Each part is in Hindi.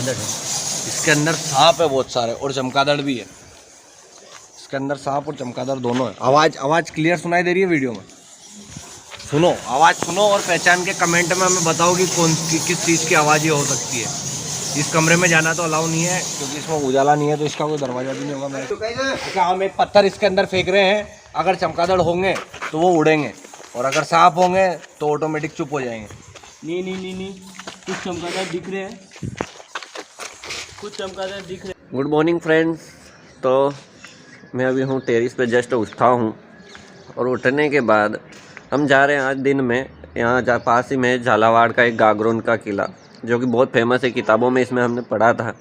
चमगादड़ है, इसके अंदर सांप है बहुत सारे और चमगादड़ भी है। इसके अंदर सांप और चमगादड़ दोनों है। आवाज़ क्लियर सुनाई दे रही है वीडियो में? सुनो, आवाज़ सुनो और पहचान के कमेंट में हमें बताओ कि किस चीज़ की आवाज़ ये हो सकती है। इस कमरे में जाना तो अलाउ नहीं है क्योंकि इसमें उजाला नहीं है, तो इसका कोई दरवाजा भी नहीं होगा। मैं हम एक पत्थर इसके अंदर फेंक रहे हैं, अगर चमगादड़ होंगे तो वो उड़ेंगे और अगर सांप होंगे तो ऑटोमेटिक चुप हो जाएंगे। नहीं, कुछ चमगादड़ दिख रहे हैं, कुछ चमगादड़ दिख रहे हैं। Good morning friends. तो मैं अभी हूँ टेरिस पे, जस्ट उठा हूँ और उठने के बाद हम जा रहे हैं आज दिन में यहाँ पास ही में झालावाड़ का एक गागरोन का किला, जो कि बहुत फेमस है, किताबों में इसमें हमने पढ़ा था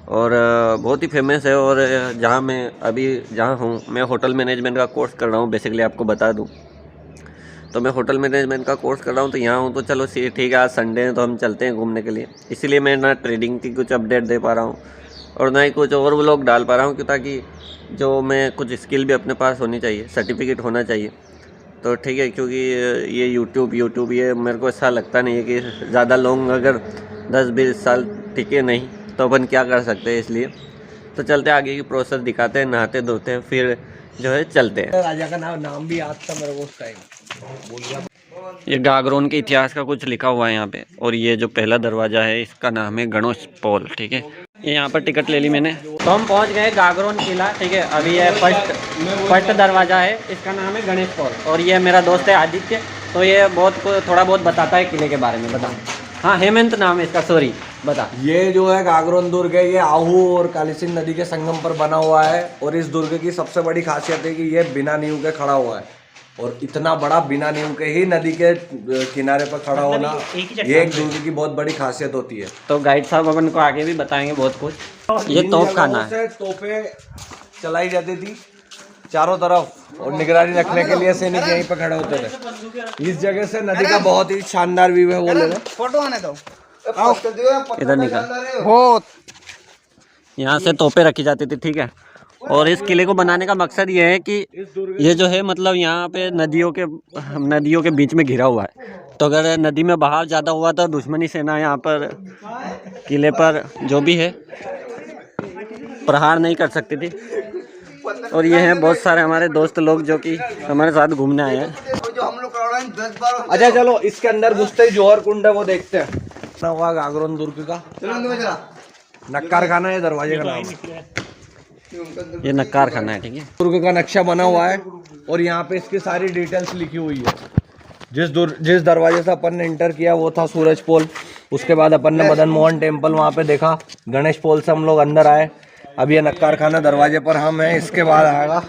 और बहुत ही फेमस है। और जहाँ हूँ मैं होटल मैनेजमेंट का कोर्स कर रहा हूँ। बेसिकली आपको बता दूँ तो मैं होटल मैनेजमेंट का कोर्स कर रहा हूँ, तो यहाँ हूँ। तो चलो ठीक है, आज संडे है तो हम चलते हैं घूमने के लिए। इसीलिए मैं ना ट्रेडिंग की कुछ अपडेट दे पा रहा हूँ और ना ही कुछ और व्लॉग डाल पा रहा हूँ, क्यों ताकि जो मैं कुछ स्किल भी अपने पास होनी चाहिए, सर्टिफिकेट होना चाहिए। तो ठीक है, क्योंकि ये यूट्यूब ये मेरे को ऐसा लगता नहीं है कि ज़्यादा लॉन्ग अगर 10-20 साल टिके नहीं तो अपन क्या कर सकते हैं। इसलिए तो चलते आगे की प्रोसेस दिखाते हैं, नहाते धोते हैं, फिर जो है चलते हैं। राजा का नाम भी याद था मेरे को उस टाइम। ये गागरोन के इतिहास का कुछ लिखा हुआ है यहाँ पे। और ये जो पहला दरवाज़ा है इसका नाम है गणेश पोल। ठीक है, ये यहाँ पर टिकट ले ली मैंने। तो हम पहुँच गए गागरोन किला। ठीक है, अभी ये फर्स्ट दरवाज़ा है, इसका नाम है गणेश पोल। और ये मेरा दोस्त है आदित्य, तो ये थोड़ा बहुत बताता है किले के बारे में। बता। हाँ, हेमंत नाम है इसका, सॉरी बता। ये जो है गागरोन दुर्ग है, ये आहू और काली सिंध नदी के संगम पर बना हुआ है। और इस दुर्ग की सबसे बड़ी खासियत है कि ये बिना नींव के खड़ा हुआ है। और इतना बड़ा बिना नींव के ही नदी के किनारे पर खड़ा होना, ये एक दुर्ग की बहुत बड़ी खासियत होती है। तो गाइड साहब अपन को आगे भी बताएंगे बहुत कुछ। ये तोप खाना है, तोपें चलाई जाती थी चारों तरफ और निगरानी रखने के लिए सैनिक यहीं पे खड़े होते थे। इस जगह से नदी का बहुत ही शानदार व्यू है। वो लोग फोटो आने दो, इधर निकल। बहुत यहाँ से तोपें रखी जाती थी। ठीक है, और इस किले को बनाने का मकसद ये है कि ये जो है मतलब यहाँ पे नदियों के बीच में घिरा हुआ है, तो अगर नदी में बहाव ज़्यादा हुआ तो दुश्मनी सेना यहाँ पर किले पर जो भी है प्रहार नहीं कर सकती थी। और ये हैं बहुत सारे हमारे दोस्त लोग जो कि हमारे साथ घूमने आए हैं। अच्छा चलो, इसके अंदर घुसते ही जौहर कुंड है, वो देखते हैं। ना हुआ गागरोन दुर्ग का नक्कार खाना है, दरवाजे का नाम है। ये नक्कार खाना है। ठीक है, दुर्ग का नक्शा बना हुआ है और यहाँ पे इसकी सारी डिटेल्स लिखी हुई है। जिस दरवाजे से अपन ने इंटर किया वो था सूरज पोल। उसके बाद अपन ने मदन मोहन टेम्पल वहाँ पे देखा। गणेश पोल से हम लोग अंदर आए। अब ये नक्कार खाना दरवाजे पर हम हैं। इसके बाद आएगा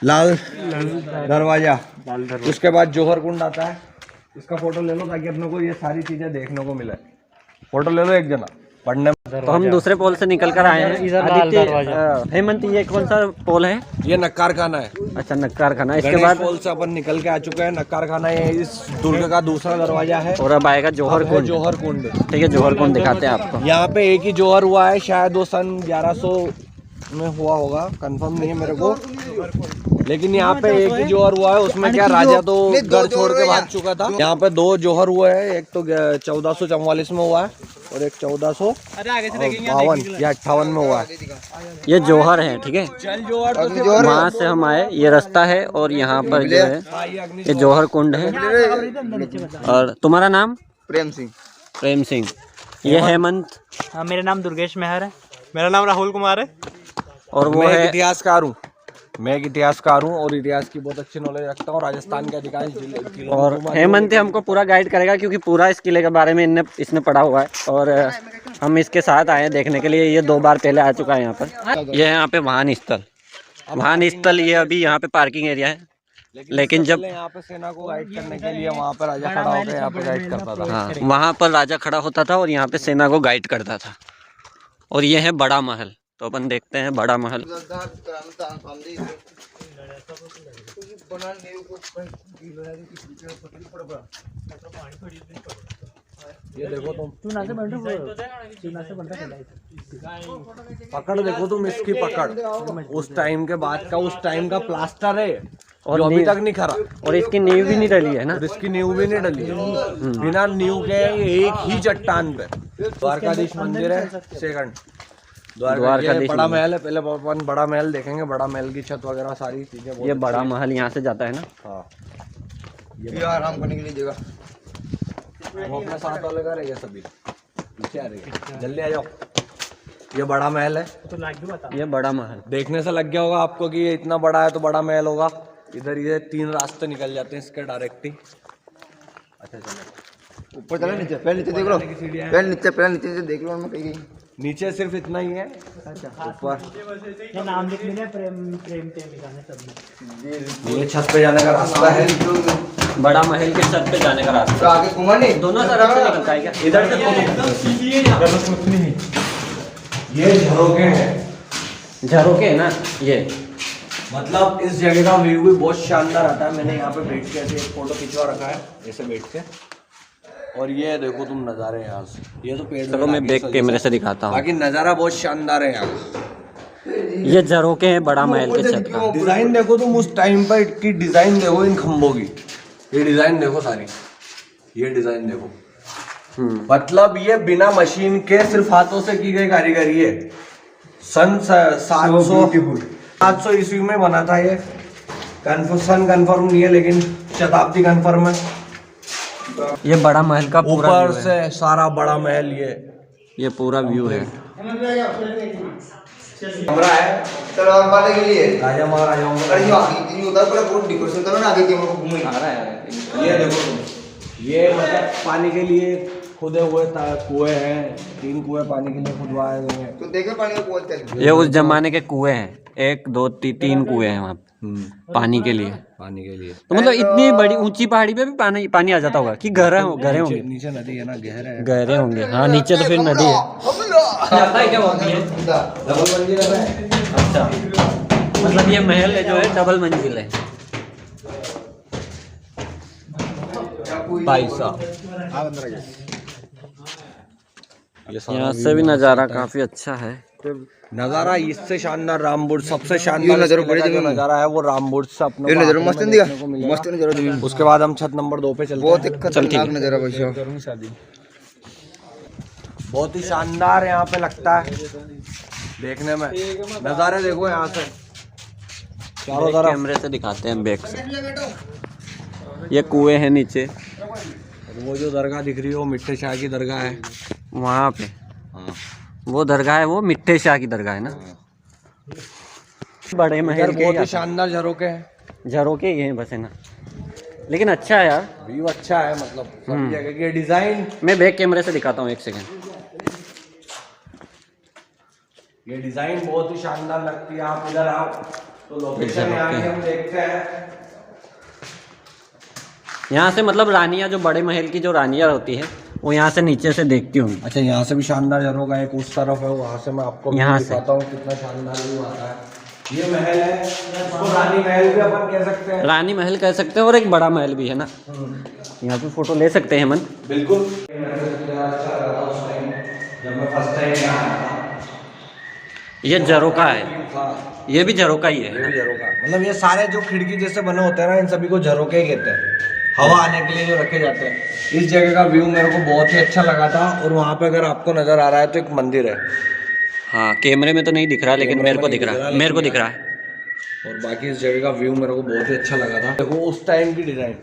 लाल दरवाजा, उसके बाद जौहर कुंड आता है। इसका फोटो ले लो ताकि अपने को ये सारी चीजें देखने को मिले। फोटो ले लो एक जना पढ़ने। तो हम दूसरे पोल से निकल कर आए हैं। आदित्य, हेमंत, ये कौन सा पोल है? ये नक्कार खाना है। अच्छा, नक्कार खाना। इसके बाद पोल से अपन निकल के आ चुके हैं। नक्कार खाना ये इस दुर्ग का दूसरा दरवाजा है। और अब आएगा जौहर कुंड। जौहर कुंड, ठीक है, जौहर कुंड दिखाते हैं आपको। यहाँ पे एक ही जौहर हुआ है, शायद वो सन 1100 में हुआ होगा, कंफर्म नहीं है मेरे को, लेकिन यहाँ पे एक ही जौहर हुआ है। उसमें क्या राजा तो घर छोड़ के भाग चुका था। यहाँ पे 2 जौहर हुए हैं, एक तो 1444 में हुआ है और एक 1452 या 58 में हुआ है। ये जौहर है। ठीक है, वहाँ से हम आए, ये रास्ता है और यहाँ पर जो है ये जौहर कुंड है। और तुम्हारा नाम? प्रेम सिंह। ये हेमंत। हाँ, मेरा नाम दुर्गेश मेहर है। मेरा नाम राहुल कुमार है। और वो है इतिहासकार हूँ। मैं एक इतिहासकार हूँ और इतिहास की बहुत अच्छी नॉलेज रखता हूँ। राजस्थान के अधिकांश जिले और हेमंत हमको पूरा गाइड करेगा, क्योंकि पूरा इस किले के बारे में इसने पढ़ा हुआ है। और हम इसके साथ आए देखने के लिए। ये 2 बार पहले आ चुका है यहाँ पर। ये है यहाँ पे वाहन स्थल। ये अभी यहाँ पे पार्किंग एरिया है, लेकिन जब यहाँ पे सेना को गाइड करने के लिए वहाँ पर राजा खड़ा होकर यहाँ पे गाइड करता था। हाँ, वहाँ पर राजा खड़ा होता था और यहाँ पे सेना को गाइड करता था। और ये है बड़ा महल। तो अपन देखते हैं बड़ा महल। ये देखो तुम, पकड़ देखो तुम इसकी पकड़, उस टाइम के बाद का, उस टाइम का प्लास्टर है। और जो अभी नींव- तक नहीं खरा, और इसकी नींव भी नहीं डली है ना। और इसकी नींव भी नहीं डली है। बिना नींव के एक ही चट्टान पे द्वारकाधीश मंदिर है। सेकंड द्वारकाधीश बड़ा महल है। पहले अपन बड़ा महल देखेंगे, बड़ा महल की छत वगैरह सारी चीजें। ये बड़ा महल यहाँ से जाता है ना। हाँ, ये आराम करने के लिए जगह। वो अपने साथ वाले का रहेगा, सभी पीछे आ रही है, जल्दी आ जाओ। ये बड़ा महल है। ये बड़ा महल देखने से लग गया होगा आपको कि ये इतना बड़ा है तो बड़ा महल होगा। इधर ये 3 रास्ते निकल जाते हैं इसके डायरेक्ट ही। अच्छा चलो ऊपर चलो, नीचे पहले नीचे देख लो, पहले नीचे से देख लो। मैं कहीं गई नीचे सिर्फ इतना ही है। ऊपर नाम लिख लेना, प्रेम के लिखाना सब में। ये छत पे जाने का रास्ता है। बड़ा महल के छत पे जाने का रास्ता। तो आगे कुआं नहीं, दोनों तरफ से निकलता है क्या? इधर से ये झरोके हैं। झरोके है ना ये। मतलब इस जगह का व्यू भी बहुत शानदार आता है। मैंने यहाँ पे बैठ के ऐसे एक फोटो खिंचवा रखा है, ऐसे बैठ के। और ये देखो तुम नज़ारे यहाँ से, ये तो पेड़। चलो मैं बैक कैमरे से दिखाता हूँ। बाकी नज़ारा बहुत शानदार है यहाँ का। ये झरोके हैं बड़ा महल के छत का। डिजाइन देखो तुम उस टाइम पर की डिजाइन देखो इन खंभों की। ये डिजाइन देखो सारी, ये डिजाइन देखो। मतलब ये बिना मशीन के सिर्फ हाथों से की गई कारीगरी है। सन 700 ईस्वी में बना था ये। सन कंफर्म नहीं है लेकिन शताब्दी कंफर्म है। ये बड़ा महल का पूरा ऊपर व्यू है। से सारा बड़ा महल ये पूरा व्यू है। कमरा है तलवार बांधने के लिए। राजा महाराजाओं का। अरे ये आगे ये उधर पूरा बहुत डेकोरेशन करो ना, आगे के घूमो। ये देखो तुम, ये मतलब पानी के लिए खुदे हुए कुएं हैं। 3 कुएं पानी के लिए खुदवाए हुए हैं। तो देखो पानी का कुआं चल। ये उस जमाने के कुएं हैं। 1 2 3 कुएं हैं वहाँ पानी के लिए। पानी के लिए तो मतलब इतनी बड़ी ऊंची पहाड़ी पे भी पानी आ जाता होगा कि गहरे होंगे? नीचे नदी है ना, गहरा है। गहरे होंगे। हाँ नीचे तो फिर नदी है। जाता है क्या होती है? डबल मंजिल है। अच्छा, मतलब ये महल है जो है डबल मंजिल है। भाई साहब यहाँ से भी नज़ारा काफी अच्छा है। नजारा इससे शानदार रामबुर्ज सबसे ये शानदार नज़ारा इसके बड़ी जगह जो जमीन। नजारा है वो रामबुर्ज से अपने ये को नज़ारा आंखों मस्त में नहीं दिखा, देखने को मिलेगा। मस्त नज़ारा जमीन। उसके बाद हम छत नंबर 2 पे चलते बहुत हैं। ही खतरनाक नज़ारा भाई साहब। बहुत ही शानदार यहाँ पे लगता है देखने में। नज़ारे देखो यहाँ से चारों तरफ। कैमरे से दिखाते हैं बैक से। ये कुएं हैं नीचे। वो जो दरगाह दिख रही है वो मिट्टे शाह की दरगाह है। वहाँ पे हाँ, वो दरगाह है, वो मिट्टे शाह की दरगाह है ना। बड़े इधर महल बहुत ही के शानदार झरोके हैं। झरोके ही हैं बस, है ना। लेकिन अच्छा है यार। व्यू अच्छा है, मतलब सब जगह के डिजाइन। मैं बैक कैमरे से दिखाता हूँ 1 सेकंड। ये डिजाइन बहुत ही शानदार लगती है। आप इधर आओ तो लोकेशन यहाँ की हम देखते हैं। यहाँ से मतलब रानियाँ, जो बड़े महल की जो रानियाँ होती है वो यहाँ से नीचे से देखती होंगी। अच्छा, यहाँ से भी शानदार झरोका एक उस तरफ है, वहाँ से मैं आपको यहाँ से दिखाता हूँ कितना शानदार व्यू आता है। ये महल है, इसको रानी महल भी अपन कह सकते हैं। रानी महल कह सकते हैं और एक बड़ा महल भी है ना। यहाँ पे फोटो ले सकते हैं मन। बिल्कुल। अच्छा लगा था उस टाइम जब मैं फर्स्ट टाइम यहाँ आया था। ये झरोका है, हाँ, ये भी झरोका ही ये है। भी झरोका। मतलब ये सारे जो खिड़की जैसे बने होते हैं ना, इन सभी को झरोके ही कहते हैं। हवा आने के लिए जो रखे जाते हैं। इस जगह का व्यू मेरे को बहुत ही अच्छा लगा था। और वहाँ पे अगर आपको नजर आ रहा है तो एक मंदिर है। हाँ, कैमरे में तो नहीं दिख रहा, लेकिन मेरे को दिख रहा है, मेरे को दिख रहा है। और बाकी इस जगह का व्यू मेरे को बहुत ही अच्छा लगा था। देखो उस टाइम की डिजाइन।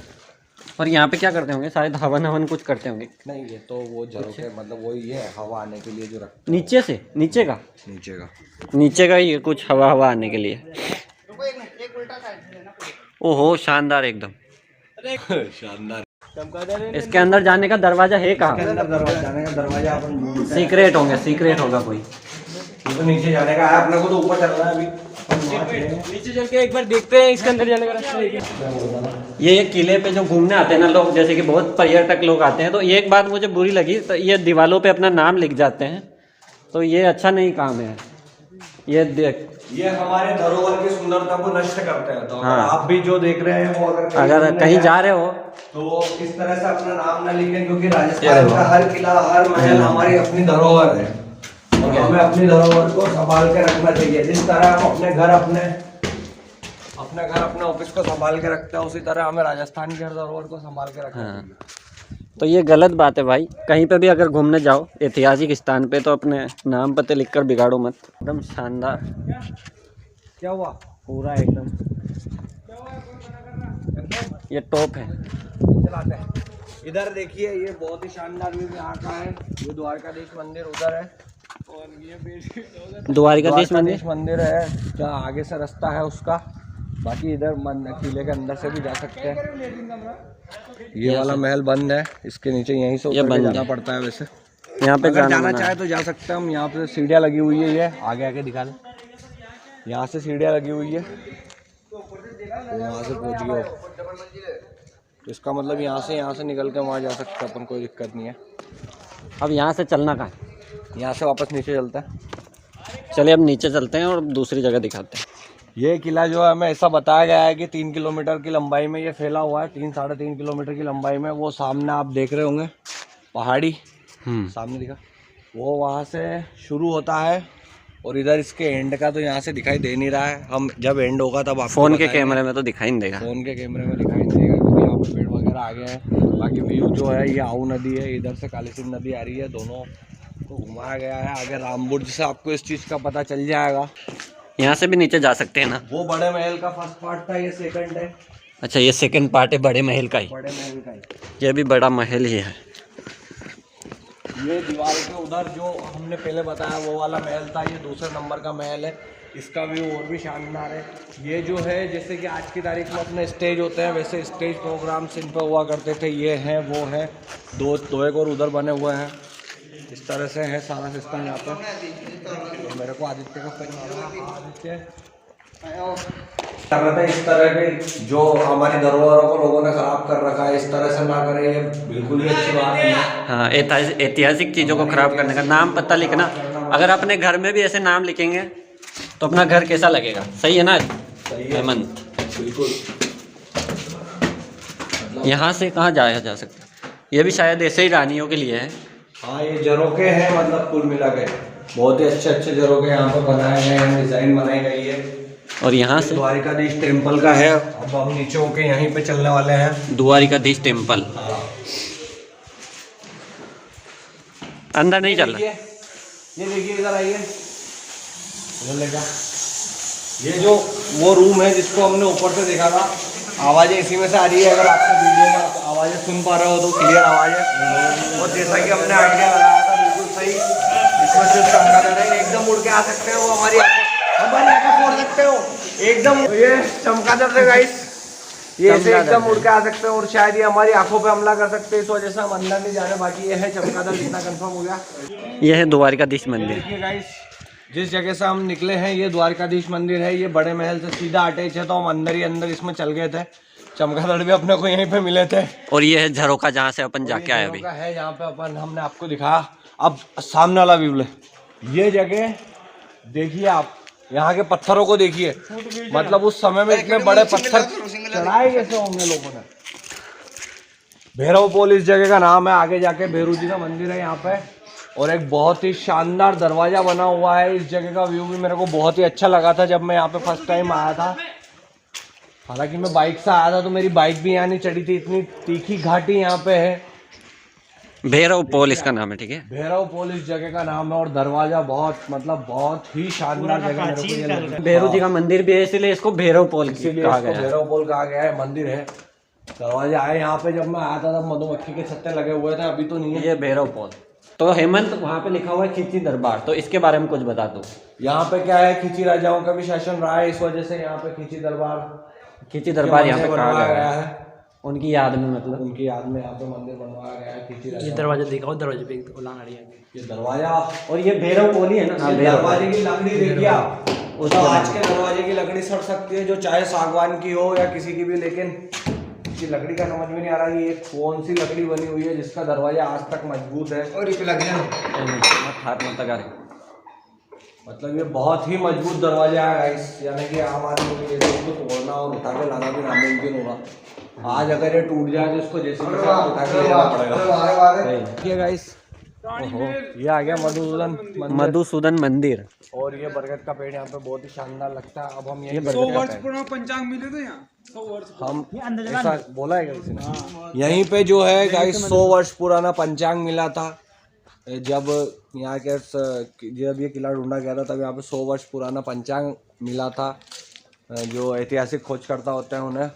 और यहाँ पे क्या करते होंगे? शायद हवन हवन कुछ करते होंगे। नहीं, ये तो वो झरोके मतलब वही है, हवा आने के लिए जो रख नीचे से, नीचे का नीचे का ही कुछ हवा हवा आने के लिए। ओहो, शानदार एकदम। शानदार। इसके अंदर जाने का दरवाजा है कहाँ? दरवाजा जाने का दरवाजा अपन सीक्रेट होंगे, सीक्रेट होगा कोई। ये तो नीचे जाने का है, अपने को तो ऊपर चलना है अभी। नीचे चल के एक बार देखते हैं इसके अंदर जाने का रास्ता। ये किले पे जो घूमने आते हैं ना लोग, जैसे कि बहुत पर्यटक लोग आते हैं, तो एक बात मुझे बुरी लगी, तो ये दीवालों पे अपना नाम लिख जाते हैं, तो ये अच्छा नहीं काम है। ये देख, ये हमारे धरोहर की सुंदरता को नष्ट करते हैं। तो अगर हाँ। आप भी जो देख रहे हैं वो अगर कहीं जा रहे हो तो इस तरह से अपना नाम ना लिखें, क्योंकि राजस्थान का हर किला, हर महल हमारी अपनी धरोहर है। और हमें अपनी धरोहर को संभाल के रखना चाहिए। जिस तरह हम अपने घर अपने अपने घर अपने ऑफिस को संभाल के रखते हैं, उसी तरह हमें राजस्थान के हर धरोहर को संभाल के रखना हाँ। चाहिए। तो ये गलत बात है भाई, कहीं पे भी अगर घूमने जाओ ऐतिहासिक स्थान पे तो अपने नाम पते लिखकर बिगाड़ो मत। एकदम शानदार, क्या हुआ? पूरा एकदम ये टॉप है। चलाते हैं। इधर देखिए, ये बहुत ही शानदार व्यू यहाँ का है। ये द्वारकाधीश मंदिर उधर है और ये द्वारकाधीश मंदिर है जहाँ आगे से रास्ता है उसका। बाकी इधर किले के अंदर से भी जा सकते हैं। ये वाला महल बंद है, इसके नीचे यहीं से उतर के जाना पड़ता है। वैसे यहाँ पे अगर जाना मना चाहे तो जा सकते हैं हम। यहाँ पे सीढ़ियाँ लगी हुई है, ये आगे आगे दिखा दें। यहाँ से सीढ़ियाँ लगी हुई है, वहाँ से पहुँच गए। तो इसका मतलब यहाँ से निकल के वहाँ जा सकते हैं अपन, कोई दिक्कत नहीं है। अब यहाँ से चलना कहाँ है? यहाँ से वापस नीचे चलता है। चलिए अब नीचे चलते हैं और दूसरी जगह दिखाते हैं। ये किला जो है हमें ऐसा बताया गया है कि 3 किलोमीटर की लंबाई में ये फैला हुआ है, 3-3.5 किलोमीटर की लंबाई में। वो सामने आप देख रहे होंगे पहाड़ी, सामने दिखा, वो वहाँ से शुरू होता है और इधर इसके एंड का तो यहाँ से दिखाई दे नहीं रहा है। हम जब एंड होगा तब आपको फ़ोन के कैमरे में तो दिखाई नहीं देगा। फ़ोन के कैमरे में दिखाई नहीं देगा क्योंकि यहाँ पे पेड़ वगैरह आ गए हैं। बाकी व्यू जो है ये आऊ नदी है, इधर से काली सिंध नदी आ रही है, दोनों को घुमाया गया है। आगे रामबुर्ज से आपको इस चीज़ का पता चल जाएगा। यहाँ से भी नीचे जा सकते हैं ना? वो बड़े महल का फर्स्ट पार्ट था, ये सेकंड है। अच्छा, ये सेकंड पार्ट है बड़े महल का ही। बड़े महल का ही ये भी बड़ा महल ही है। ये दीवार के उधर जो हमने पहले बताया वो वाला महल था, ये दूसरे नंबर का महल है। इसका व्यू और भी शानदार है। ये जो है जैसे कि आज की तारीख में अपने स्टेज होते हैं, वैसे स्टेज प्रोग्राम्स इन पर हुआ करते थे। ये हैं, वो हैं, दो एक और उधर बने हुए हैं। इस तरह से है सारा सिस्टम यहाँ पर। तो मेरे को आदित्य का आदित्य कर रहा था, इस तरह के जो हमारी धरोहरों को लोगों ने खराब कर रखा है, इस तरह से ना करें, ये बिल्कुल ही अच्छी बात नहीं है। हाँ, ऐतिहासिक चीज़ों को खराब करने का, नाम पता लिखना। अगर अपने घर में भी ऐसे नाम लिखेंगे तो अपना घर कैसा लगेगा? सही है ना हेमंत? बिल्कुल। यहाँ से कहाँ जाया जा सकता है? ये भी शायद ऐसे ही रानियों के लिए है। हाँ, ये झरोखे हैं, मतलब कुल मिला के बहुत ही अच्छे झरोखे यहाँ पर बनाए गए हैं, डिजाइन बनाई गई है। और यहाँ से द्वारिकाधीश टेम्पल का है। अब हम नीचे होके यहीं पे चलने वाले हैं। द्वारिकाधीश टेम्पल। अंदर नहीं चल रहा। ये देखिए, इधर आइए, ये जो वो रूम है जिसको हमने ऊपर से देखा था, आवाज़ें इसी में से आ रही है। अगर आपको वीडियो में आप आवाज़ें सुन पा रहे हो तो क्लियर आवाज़ है। और जैसा कि हमने आइडिया लगाया था बिल्कुल सही, इसमें सिर्फ चमगादड़ है, एकदम उड़ के आ सकते हो, हमारी आंखें फोड़ सकते हो एकदम। ये चमगादड़ है गाइस, ये ऐसे एकदम उड़ के आ सकते हैं और शायद ये हमारी आंखों पे हमला कर सकते हैं, इस वजह से हम अंदर नहीं जा रहे। बाकी ये है चमगादड़, इतना कंफर्म हो गया। ये है द्वारिकाधीश मंदिर। देखिए गाइस, जिस जगह से हम निकले हैं ये द्वारकाधीश मंदिर है। ये बड़े महल से सीधा अटैच है, तो हम अंदर ही अंदर इसमें चल गए थे। चमगादड़ भी अपने को यहीं पे मिले थे। और ये है झरोखा जहाँ से अपन जाके आए अभी है, यहाँ पे अपन हमने आपको दिखाया। अब सामने वाला व्यू ले, ये जगह देखिए आप, यहाँ के पत्थरों को देखिए, मतलब उस समय में इतने बड़े पत्थर चढ़ाए कैसे होंगे लोगों ने। भैरव पोल इस जगह का नाम है। आगे जाके भैरू जी का मंदिर है यहाँ पे, और एक बहुत ही शानदार दरवाजा बना हुआ है। इस जगह का व्यू भी मेरे को बहुत ही अच्छा लगा था जब मैं यहाँ पे फर्स्ट टाइम आया था। हालांकि मैं बाइक से आया था तो मेरी बाइक भी यहाँ नहीं चढ़ी थी, इतनी तीखी घाटी यहाँ पे है। भैरव पोल इसका नाम है, ठीक है। भैरव पोल इस जगह का नाम है और दरवाजा बहुत ही शानदार जगह मेरे को ये लगा। भैरू जी का मंदिर भी है, इसलिए इसको भैरव पोल कहा गया है। भैरव पोल कहा गया है, मंदिर है, दरवाजा है। यहाँ पे जब मैं आया था तब मधुमक्खी के छत्ते लगे हुए थे, अभी तो नहीं है। ये भैरव पोल। तो हेमंत, वहाँ पे लिखा हुआ है खिची दरबार, तो इसके बारे में कुछ बता दो। यहाँ पे क्या है, खिची राजाओं का भी शासन रहा है, इस वजह से यहाँ पे खिची दरबार यहाँ पे कहा गया है उनकी याद में, मतलब उनकी याद में यहाँ पे मंदिर बनवाया गया है खिची राजा। ये दरवाजा दिखाओ, दरवाजे पे ये दरवाजा और ये भैरव पोल ही है ना। दरवाजे की लकड़ी देखिए आप, तो आज के दरवाजे की लकड़ी सड़ सकती है, जो चाहे सागवान की हो या किसी की भी, लेकिन इसकी लकड़ी का समझ में नहीं आ रहा कि ये कौन सी लकड़ी बनी हुई है जिसका दरवाजा आज तक मजबूत है। और इस लग मतलब ये बहुत ही मजबूत दरवाजा है गाइस, यानी कि आम आदमी के लिए इसको तोड़ना और उठा के लाना भी नामुमकिन होगा। आज अगर ये टूट जाए तो इसको जैसे उठा के लेना पड़ेगा। गाइस ओहो, ये आ गया मधुसूदन मंदिर। मधुसूदन मंदिर। और ये बरगद का पेड़ यहाँ पे बहुत ही शानदार लगता है। अब हम ये 100 वर्ष पुराना पंचांग मिले थे यहाँ, 100 वर्ष। हम ऐसा बोला है किसी ने? यहीं पे जो है गाइस 100 वर्ष पुराना पंचांग मिला था। जब यहाँ के जब ये किला ढूंढा गया था तब यहाँ पे 100 वर्ष पुराना पंचांग मिला था। जो ऐतिहासिक खोजकर्ता होते हैं उन्हें।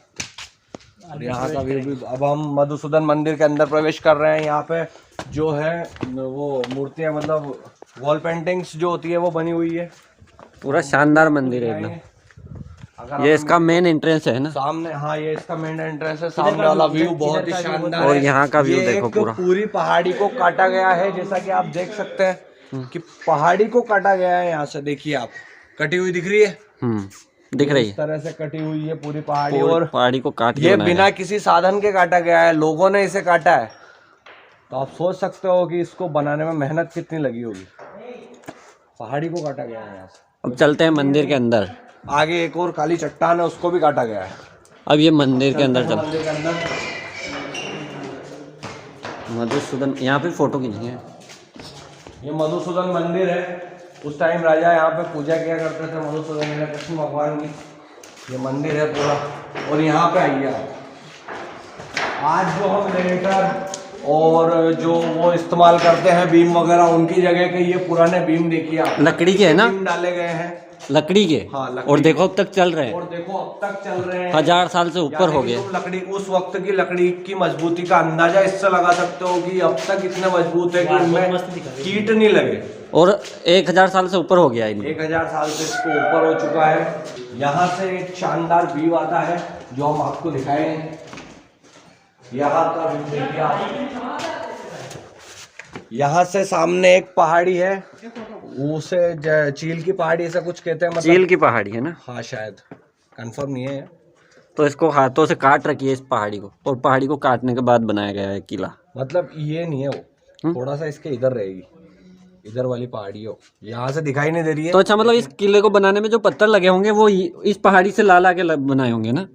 और यहाँ का व्यू भी। अब हम मधुसूदन मंदिर के अंदर प्रवेश कर रहे हैं। यहाँ पे जो है वो मूर्तियाँ, मतलब वॉल पेंटिंग्स जो होती है वो बनी हुई है। पूरा शानदार मंदिर है एकदम। अगर ये इसका मेन एंट्रेंस है ना? सामने, हाँ ये इसका मेन एंट्रेंस है। सामने वाला व्यू बहुत ही शानदार और है। यहाँ का व्यू ये देखो एक पूरा। पूरी पहाड़ी को काटा गया है, जैसा कि आप देख सकते हैं कि पहाड़ी को काटा गया है। यहाँ से देखिए आप, कटी हुई दिख रही है। दिख रही इस है तरह से कटी हुई है पूरी पहाड़ी। पूरी और पहाड़ी को काट के ये बनाया बिना है। किसी साधन के काटा गया है, लोगों ने इसे काटा है। तो आप सोच सकते हो कि इसको बनाने में मेहनत कितनी लगी होगी। पहाड़ी को काटा गया है यहाँ से। अब चलते हैं मंदिर के अंदर। आगे एक और काली चट्टान है, उसको भी काटा गया है। अब ये मंदिर के अंदर चल। मंदिर के अंदर मधुसूदन, यहाँ पे फोटो खींचनी है। ये मधुसूदन मंदिर है। उस टाइम राजा यहाँ पे पूजा किया करते थे मधुसूदन कृष्ण भगवान की। ये मंदिर है पूरा। और यहाँ पे आइए आप, आज जो हम लेटर और जो वो इस्तेमाल करते हैं बीम वगैरह, उनकी जगह के ये पुराने बीम देखिए आप। लकड़ी के है ना? बीम डाले गए हैं लकड़ी के। हाँ, लकड़ी और देखो अब तक चल रहे हैं। और देखो अब तक चल रहे हैं। 1000 साल से ऊपर हो गए। तुम लकड़ी, उस वक्त की लकड़ी की मजबूती का अंदाजा इससे लगा सकते हो कि अब तक इतने मजबूत है कि इनमें कीट नहीं लगे। और 1000 साल से ऊपर हो गया इनमें। 1000 साल से इसको ऊपर हो चुका है। यहाँ से एक शानदार व्यू आता है जो हम आपको दिखाएंगे। यहाँ का व्यू देखिए आप। यहाँ से सामने एक पहाड़ी है, उसे चील की पहाड़ी ऐसा कुछ कहते हैं। मतलब चील की पहाड़ी है ना? हाँ शायद, कंफर्म नहीं है। तो इसको हाथों से काट रखी है इस पहाड़ी को, और पहाड़ी को काटने के बाद बनाया गया है किला। मतलब ये नहीं है वो, थोड़ा सा इसके इधर रहेगी, इधर वाली पहाड़ी हो, यहाँ से दिखाई नहीं दे रही है। तो अच्छा, मतलब इस किले को बनाने में जो पत्थर लगे होंगे वो इस पहाड़ी से ला के बनाए होंगे ना?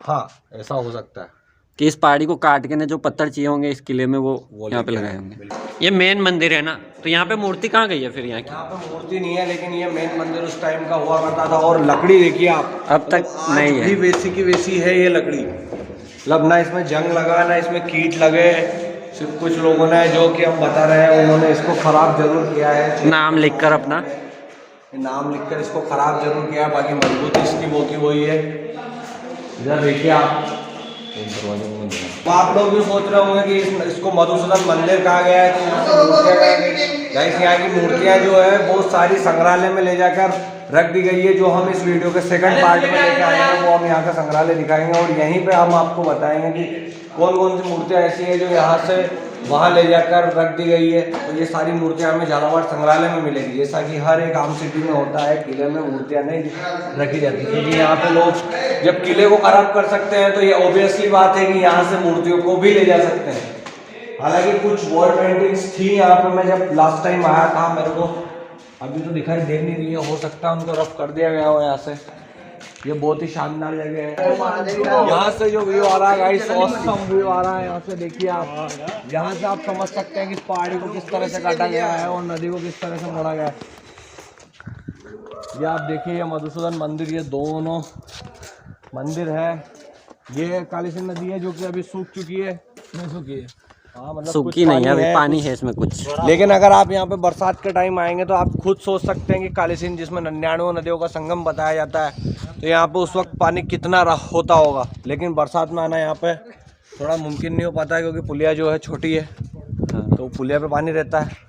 हाँ ऐसा हो सकता है कि इस पहाड़ी को काट के ना जो पत्थर चाहिए होंगे इस किले में वो यहाँ पे लगाए होंगे। ये मेन मंदिर है ना? तो यहाँ पे मूर्ति कहाँ गई है फिर यहाँ की? यहाँ पे मूर्ति नहीं है, लेकिन ये मेन मंदिर उस टाइम का हुआ करता था। और लकड़ी देखिए आप, अब तक नहीं है। वैसी की वैसी है ये लकड़ी। मतलब ना इसमें जंग लगा, ना इसमें कीट लगे। सिर्फ कुछ लोगों ने, जो कि हम बता रहे हैं, उन्होंने इसको खराब जरूर किया है। नाम लिखकर अपना नाम लिखकर इसको खराब जरूर किया है, बाकी मजबूती इसकी वो की वही है। इधर देखिए आप, तो आप लोग भी सोच रहे होंगे कि इसको मधुसूदन मंदिर कहा गया है, तो यहाँ पे मूर्तियाँ कहाँ गई। गाइस यहाँ की मूर्तियाँ जो है बहुत सारी संग्रहालय में ले जाकर रख दी गई है। जो हम इस वीडियो के सेकंड पार्ट में लेके आए हैं वो हम यहाँ का संग्रहालय दिखाएंगे। और यहीं पे हम आपको बताएंगे कि कौन कौन सी मूर्तियाँ ऐसी हैं जो यहाँ से वहाँ ले जाकर रख दी गई है। तो ये सारी मूर्तियाँ हमें झालावाड़ संग्रहालय में मिलेगी। जैसा कि हर एक आम सिटी में होता है, किले में मूर्तियाँ नहीं रखी जाती, क्योंकि यहाँ पे लोग जब किले को खराब कर सकते हैं तो ये ऑब्वियसली बात है कि यहाँ से मूर्तियों को भी ले जा सकते हैं। हालांकि कुछ वॉल पेंटिंग्स थी यहाँ पे, मैं जब लास्ट टाइम आया था, मेरे को अभी तो दिखाई दे नहीं रही है, हो सकता है उनको रफ कर दिया गया हो यहाँ से। ये बहुत ही शानदार जगह है। यहाँ से जो व्यू आ रहा है गाइस, ऑसम व्यू आ रहा है। यहाँ से देखिए आप, यहाँ से आप समझ सकते हैं कि इस पहाड़ी को किस तरह से काटा गया है और नदी को किस तरह से मोड़ा गया है। ये आप देखिए, ये मधुसूदन मंदिर, ये दोनों मंदिर है। ये काली सिंध नदी है जो कि अभी सूख चुकी है। नहीं सूखी है, हाँ मतलब सूखी नहीं है, अभी पानी है इसमें कुछ। लेकिन अगर आप यहाँ पे बरसात के टाइम आएंगे तो आप खुद सोच सकते हैं कि काली सिंध, जिसमें 99 नदियों का संगम बताया जाता है, तो यहाँ पे उस वक्त पानी कितना होता होगा। लेकिन बरसात में आना यहाँ पे थोड़ा मुमकिन नहीं हो पाता है, क्योंकि पुलिया जो है छोटी है, तो पुलिया पे पानी रहता है।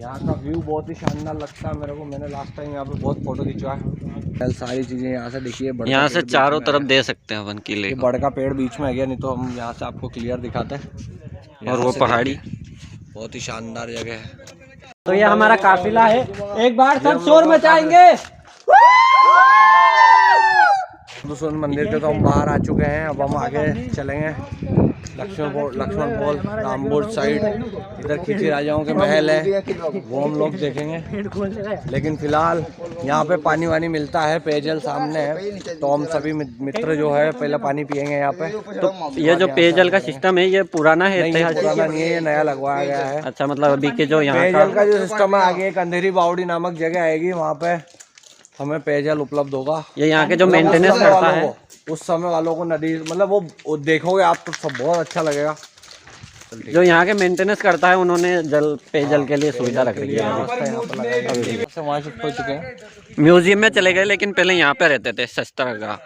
यहाँ का व्यू बहुत ही शानदार लगता है मेरे को। मैंने लास्ट टाइम यहाँ पे बहुत फोटो खिंचवाया। कल सारी चीज़ें यहाँ से देखिए, यहाँ से चारों तरफ दे सकते हैं अपन किले ये को। बड़ का पेड़ बीच में आ गया, नहीं तो हम यहाँ से आपको क्लियर दिखाते हैं। और वो पहाड़ी बहुत ही शानदार जगह है। तो ये हमारा काफिला है, एक बार सब शोर मचाएंगे। मधुसूदन मंदिर के तो हम बाहर आ चुके हैं, अब हम आगे चलेंगे। लक्ष्मण पोल, रामबोट साइड, इधर खिची राजाओं के महल है, वो हम लोग देखेंगे। लेकिन फिलहाल यहाँ पे पानी वानी मिलता है, पेयजल सामने है, तो हम सभी मित्र जो है पहले पानी पियेंगे यहाँ पे। तो ये जो पेयजल का सिस्टम है ये पुराना है? नहीं, ये पुराना नहीं है, ये नया लगवाया गया है। अच्छा, मतलब अभी के जो यहाँ पेयजल का जो सिस्टम है, आगे एक अंधेरी बावड़ी नामक जगह आएगी, वहाँ पे हमें पेयजल उपलब्ध होगा। ये यहाँ के जो मेंटेनेंस करता है उस समय वालों को नदी, मतलब वो देखोगे आप तो सब बहुत अच्छा लगेगा। जो यहाँ के मेंटेनेंस करता है उन्होंने पेयजल के लिए सुविधा रख रखी है। वहाँ शिफ्ट हो चुके हैं, म्यूजियम में चले गए, लेकिन पहले यहाँ पे रहते थे शस्त्रागार।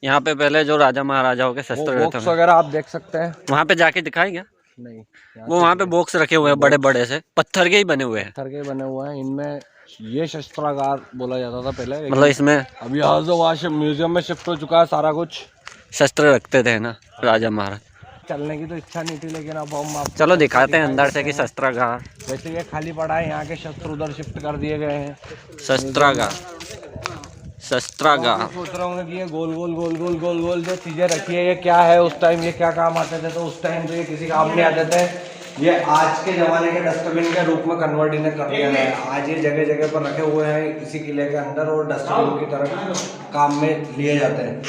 यहाँ पे पहले जो राजा महाराजाओं के शस्त्र रहते बॉक्स थे वगैरह आप देख सकते हैं। वहाँ पे जाके दिखाई क्या? नहीं, वो वहाँ पे बॉक्स रखे हुए हैं बड़े बड़े से, पत्थर के ही बने हुए हैं। पत्थर के बने हुए हैं, इनमें ये शस्त्रागार बोला जाता था पहले, मतलब इसमें अभी यहाँ से वहाँ म्यूजियम में शिफ्ट हो चुका है सारा कुछ। शस्त्र रखते थे ना राजा महाराज। चलने की तो इच्छा नहीं थी, लेकिन अब हम आप चलो दिखाते हैं अंदर से कि शस्त्रागार। वैसे ये खाली पड़ा है, यहाँ के शस्त्र उधर शिफ्ट कर दिए गए हैं। शस्त्रागार, शस्त्रागार। सोच रहे होंगे कि ये गोल गोल गोल गोल गोल गोल जो चीजें रखी है, ये क्या है, उस टाइम ये क्या काम आते थे? तो उस टाइम तो ये किसी काम नहीं आते थे, ये आज के जमाने के डस्टबिन के रूप में कन्वर्ट इन्हें कर दिया गया है। आज ये जगह जगह पर रखे हुए हैं इसी किले के अंदर, और डस्टबिन की तरह काम में लिए जाते हैं,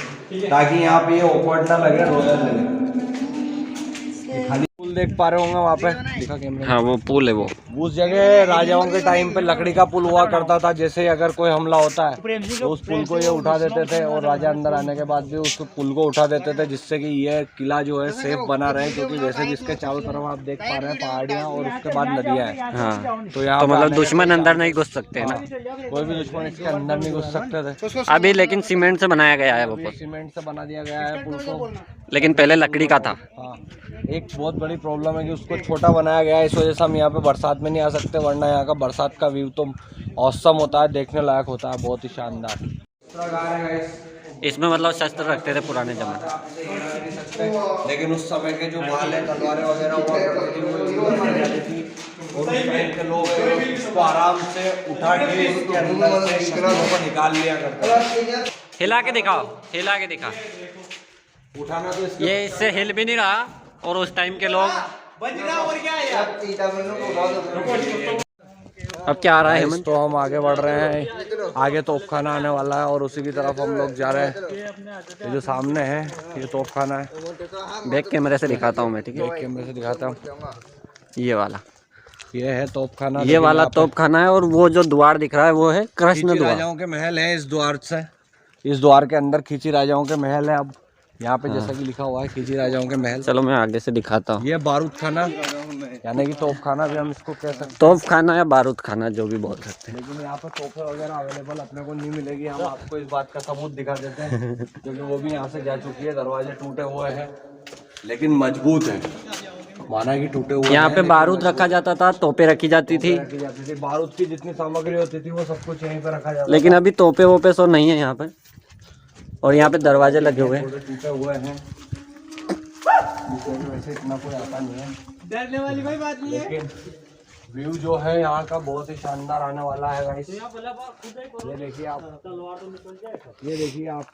ताकि यहाँ पे ये ऑकवर्ड ना लगे, रोलर लगे। खाली पुल देख पा रहे होंगे वहाँ पे, दिखा कैमरे। हाँ, वो पुल है वो। उस जगह राजाओं के टाइम पे लकड़ी का पुल हुआ करता था, जैसे अगर कोई हमला होता है तो उस पुल को ये उठा देते थे, और राजा अंदर आने के बाद भी उस पुल को उठा देते थे, जिससे कि ये किला जो है सेफ बना रहे, क्योंकि वैसे जिसके चारों तरफ आप देख पा रहे हैं पहाड़ियाँ और उसके बाद नदियाँ हैं। हाँ, तो यहाँ तो मतलब दुश्मन अंदर नहीं घुस सकते ना? कोई भी दुश्मन इसके अंदर नहीं घुस सकते थे। अभी लेकिन सीमेंट से बनाया गया है वो पुल। सीमेंट से बना दिया गया है पुल को, लेकिन पहले लकड़ी का था। हाँ, एक बहुत बड़ी प्रॉब्लम है कि उसको छोटा बनाया गया है, इस वजह से हम यहाँ पे बरसात में नहीं आ सकते, वरना यहाँ का बरसात का व्यू तो औसम होता है, देखने लायक होता है, बहुत ही शानदार। इसमें मतलब शस्त्र रखते थे पुराने जमाने, लेकिन उस समय के जो भाले तलवारें वगैरह हुआ करती थी वो यूज की जाती थी, और उस टाइम के लोग इसको आराम से उठा के इसके अंदर से शस्त्रों को निकाल लिया करते थे। हिला के दिखाओ, हिला के दिखा। उठाना तो इसके ये इससे हिल भी नहीं रहा, और उस टाइम के लोग। अब क्या आ रहा है हेमंत? तो हम आगे बढ़ रहे हैं, आगे तोपखाना आने वाला है, और उसी की तरफ हम लोग जा रहे हैं। ये जो सामने है ये तोपखाना है। बैक कैमरे से दिखाता हूँ मैं, ठीक है? एक कैमरे से दिखाता हूँ, ये वाला, ये है तोपखाना। ये वाला तोपखाना है, और वो जो द्वार दिख रहा है वो है कृष्ण द्वार। राजाओं के महल है, इस द्वार से, इस द्वार के अंदर खींची राजाओं के महल है। अब यहाँ पे जैसा कि लिखा हुआ है खींची राजाओं के महल। चलो मैं आगे से दिखाता हूँ। ये बारूद खाना, यानी कि तोप खाना भी हम इसको कह सकते हैं, तोप खाना या बारूद खाना जो भी बोल सकते हैं। लेकिन यहाँ पर तोपें वगैरह अवेलेबल अपने को नहीं मिलेगी। हम आपको इस बात का सबूत दिखा देते हैं, क्योंकि वो भी यहाँ से जा चुकी है। दरवाजे टूटे हुए हैं, लेकिन मजबूत है, माना कि टूटे हुए। यहाँ पे बारूद रखा जाता था, तोपे रखी जाती थी, बारूद की जितनी सामग्री होती थी वो सब कुछ यहीं पे रखा जाता। लेकिन अभी तोपे वोपे सो नहीं है यहाँ पे। और यहाँ पे दरवाजे लगे हुए हैं, टूटे हुए हैं, वैसे इतना कोई आता नहीं है, डरने वाली कोई बात नहीं है। लेकिन व्यू जो है यहाँ का बहुत ही शानदार आने वाला है गाइस। ये देखिए आप, ये देखिए आप,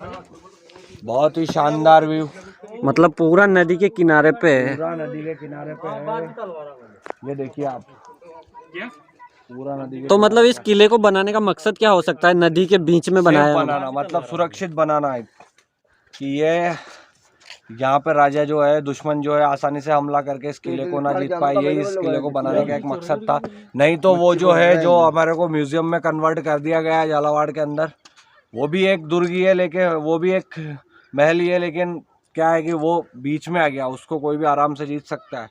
बहुत ही शानदार व्यू, मतलब पूरा नदी के किनारे पे है। पूरा नदी के किनारे पे है। ये देखिए आप, पूरा नदी के तो मतलब इस किले को बनाने का मकसद क्या हो सकता है? नदी के बीच में बनाना, मतलब सुरक्षित बनाना है, कि ये यहाँ पे राजा जो है, दुश्मन जो है, आसानी से हमला करके इस किले को ना जीत पाए। ये इस किले को बनाने का एक मकसद था। नहीं तो वो जो है, जो हमारे को म्यूजियम में कन्वर्ट कर दिया गया है झालावाड़ के अंदर, वो भी एक दुर्ग ही है, लेकिन वो भी एक महल ही है, लेकिन क्या है कि वो बीच में आ गया, उसको कोई भी आराम से जीत सकता है,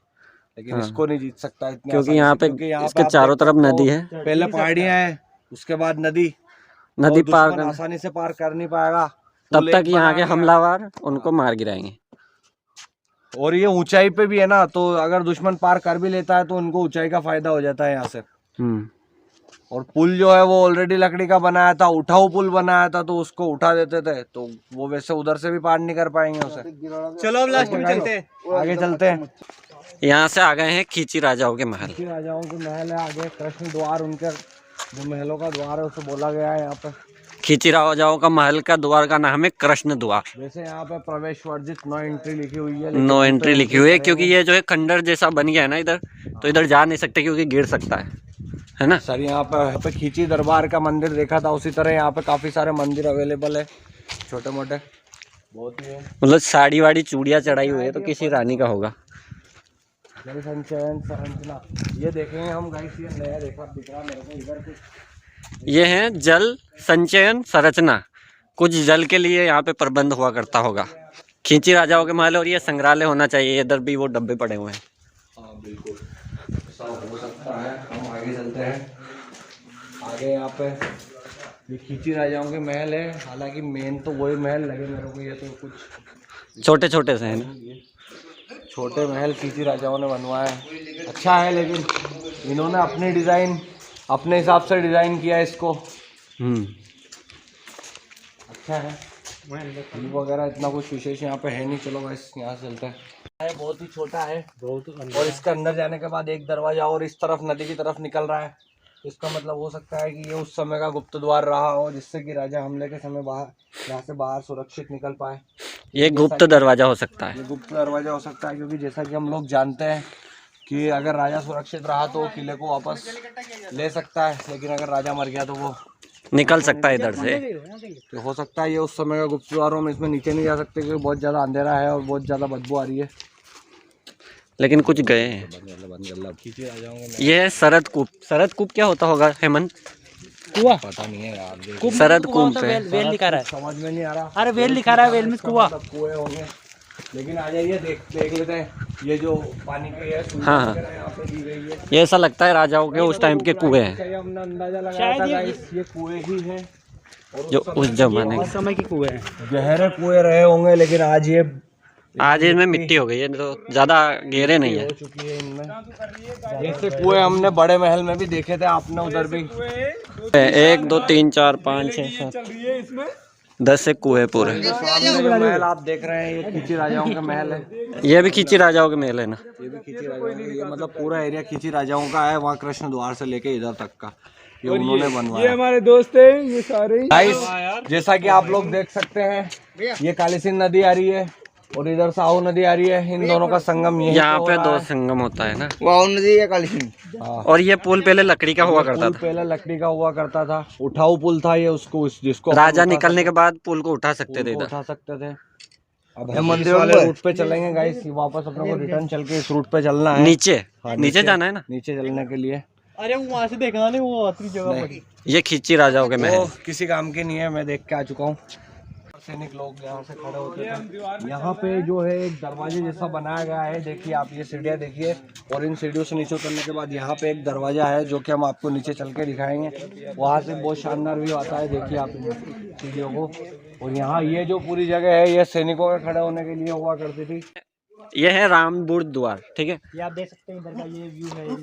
लेकिन इसको नहीं जीत सकता, क्योंकि यहाँ पे इसके चारों तरफ नदी है। पहले पहाड़ियाँ हैं, उसके बाद नदी पार आसानी से पार कर नहीं पाएगा। तब तक यहाँ के हमलावर उनको मार गिराएंगे। और ये ऊंचाई पे भी है ना, तो अगर दुश्मन पार कर भी लेता है तो उनको ऊंचाई का फायदा हो जाता है यहाँ से। और पुल जो है वो ऑलरेडी लकड़ी का बनाया था, उठाऊ पुल बनाया था, तो उसको उठा देते थे, तो वो वैसे उधर से भी पार नहीं कर पाएंगे उसे। चलो अब लास्ट में चलते हैं, आगे चलते हैं। यहाँ से आ गए हैं खींची राजाओं के महल। खींची राजाओं के महल है, आगे कृष्ण द्वार, उनके जो महलों का द्वार है उसे बोला गया है यहाँ पे। खींची राजाओं का महल का द्वार का नाम है कृष्ण द्वार। वैसे यहाँ पे प्रवेश वर्जित नो एंट्री लिखी हुई है, नो एंट्री लिखी हुई है क्योंकि ये जो है खंडर जैसा बन गया है ना इधर, तो इधर जा नहीं सकते क्योंकि गिर सकता है ना। सर यहाँ पे खींची दरबार का मंदिर देखा था, उसी तरह यहाँ पे काफी सारे मंदिर अवेलेबल है, छोटे मोटे बहुत ही है। मतलब साड़ी वाड़ी चूड़ियाँ चढ़ाई हुई है तो किसी रानी का होगा। जल संचयन संरचना ये देखेंगे हम गाइस, ये नया देखा दिख रहा मेरे को इधर कुछ। ये है जल संचयन संरचना, कुछ जल के लिए यहाँ पे प्रबंध हुआ करता होगा। खींची राजाओं के महल और ये संग्रहालय होना चाहिए, इधर भी वो डब्बे पड़े हुए हैं। हाँ बिल्कुल ऐसा हो सकता है। हम आगे चलते हैं, आगे यहाँ पे ये खींची राजाओं के महल है, हालांकि मेन तो वही महल लगे मेरे को, ये तो कुछ छोटे छोटे से हैं ना, छोटे महल खींची राजाओं ने बनवाया है। अच्छा है, लेकिन इन्होंने अपनी डिज़ाइन अपने हिसाब से डिज़ाइन किया है इसको। अच्छा है, वगैरह इतना कुछ विशेष यहाँ पे है नहीं। चलो बस यहाँ से चलते हैं। बहुत ही छोटा है और इसके अंदर जाने के बाद एक दरवाजा और इस तरफ नदी की तरफ निकल रहा है। इसका मतलब हो सकता है कि ये उस समय का गुप्त द्वार रहा हो, जिससे कि राजा हमले के समय बाहर यहाँ से बाहर सुरक्षित निकल पाए। ये गुप्त दरवाजा हो सकता है। ये गुप्त दरवाजा हो सकता है क्योंकि जैसा कि हम लोग जानते हैं कि अगर राजा सुरक्षित रहा तो किले को वापस ले सकता है, लेकिन अगर राजा मर गया तो वो निकल सकता है इधर से। तो हो सकता है ये उस समय का गुप्त द्वार हो। हम इसमें नीचे नहीं जा सकते क्योंकि बहुत ज़्यादा अंधेरा है और बहुत ज़्यादा बदबू आ रही है, लेकिन कुछ गए हैं। ये है शरद कूप। शरद कूप क्या होता होगा हेमंत? कुआं पता नहीं है यार, शरद कूप से वेल लिखा रहा है। समझ में नहीं आ रहा। अरे वेल लिखा रहा है, वेल में कुआं। कुएं होंगे, लेकिन आ जाइए देख लेते हैं। ये जो पानी की है हाँ, यहाँ पे दी गई है, ये ऐसा लगता है राजाओं के उस टाइम के कुएं हैं, सही हमने अंदाजा लगाया था गाइस, ये कुएं ही है जो उस जमाने के। समय की कुएं हैं। गहरे कुएं रहे होंगे, लेकिन आज इनमें मिट्टी हो गई है, तो ज्यादा गहरे नहीं है। हो चुकी है इनमें। ऐसे कुएं हमने बड़े महल में भी देखे थे, आपने उधर भी। 1 2 3 4 5 6 7 10 से कुएं पूरे। सामने जो महल आप देख रहे हैं ये खींची राजाओं का महल है। ये भी खींची राजाओं के महल है ना। ये भी खींची राजाओं का, ये मतलब पूरा एरिया खींची राजाओं का है। वहाँ कृष्ण द्वार से लेके इधर तक का ये उन्होंने बनवाया। ये हमारे दोस्त हैं ये सारे। गाइस जैसा कि आप लोग देख सकते हैं, ये काली सिंध नदी आ रही है और इधर साहू नदी आ रही है। इन दोनों का संगम यही यहाँ पे दो संगम होता है ना। वाह नदी है काली सिंह। और ये पुल पहले लकड़ी का हुआ करता था। पहले लकड़ी का हुआ करता था, उठाऊ पुल था ये। उसको जिसको राजा निकलने के बाद पुल को उठा सकते थे इधर। उठा सकते थे। अब हम मंदिर वाले रूट पे चलेंगे गाइस, वापस अपने को रिटर्न चल के इस रूट पे चलना है। नीचे हाँ, नीचे जाना है ना। नीचे चलने के लिए। अरे वो वहाँ से देखना नहीं, वो आखिरी जगह पर। ये खींची राजाओं के महल। किसी काम के नहीं है, मैं देख के आ चुका हूँ। सैनिक लोग यहाँ से खड़े होते थे। यहाँ पे जो है एक दरवाजे जैसा बनाया गया है, देखिए आप ये सीढ़ियाँ देखिए, और इन सीढ़ियों से नीचे उतरने के बाद यहाँ पे एक दरवाजा है जो कि हम आपको नीचे चल के दिखाएंगे। वहाँ से बहुत शानदार व्यू आता है, देखिए आप इन सीढ़ियों को। और यहाँ ये जो पूरी जगह है ये सैनिकों के खड़े होने के लिए हुआ करती थी। ये है रामबुर्ज द्वार, ठीक है। ये आप देख सकते हैं इधर का ये व्यू है।